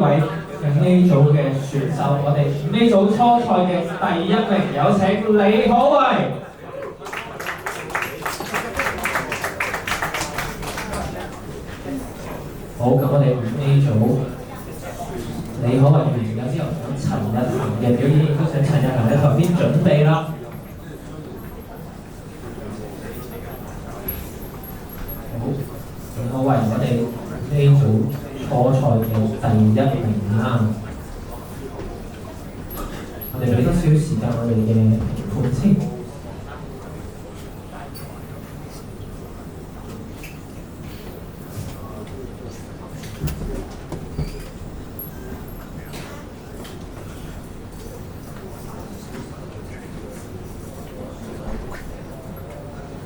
位 A 組嘅選手，我哋 A 組初賽嘅第一名，有請李可慧。好，咁我哋A 組李可慧完咗之後，咁陳日恒嘅表演亦都請陳日恒喺旁邊準備啦。好，李可慧，我哋 A 組初賽嘅第一名啦。我哋俾多少時間我哋嘅評判先。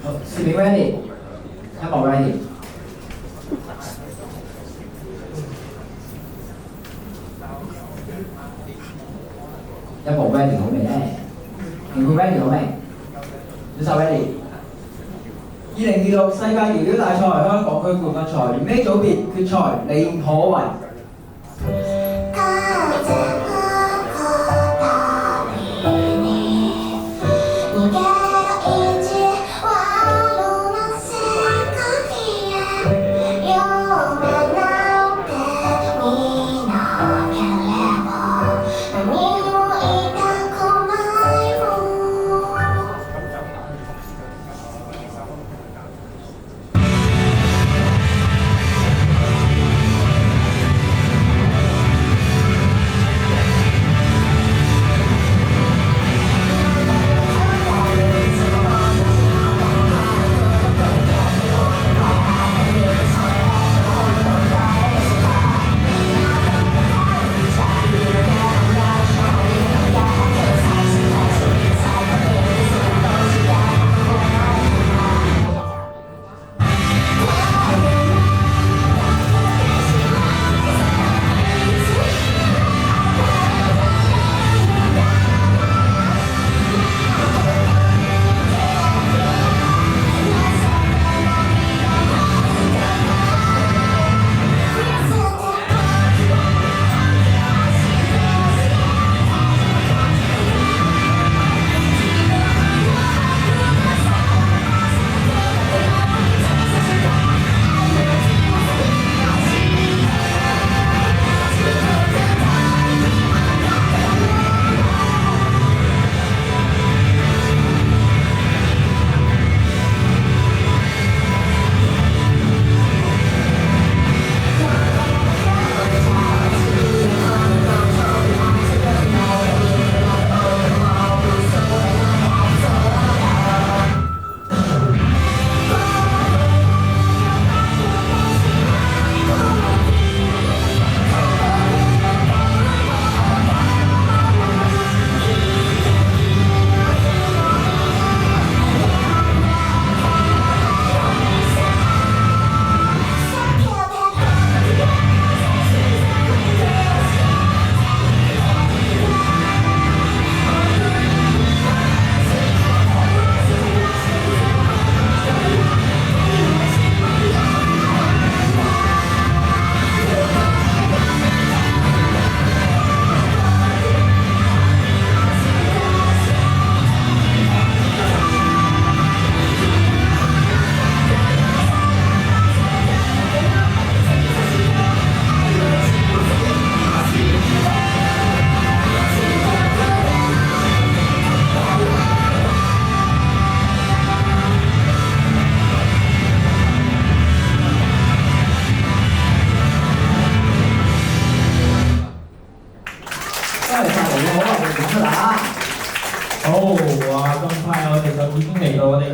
好，視屏 ready， 音樂 ready。音樂 ready 好未咧？評判 ready 好未？舉手 ready。2026世界搖搖大賽香港區冠軍賽A組別決賽，李可慧。好，哇！咁快我哋就已經嚟到我哋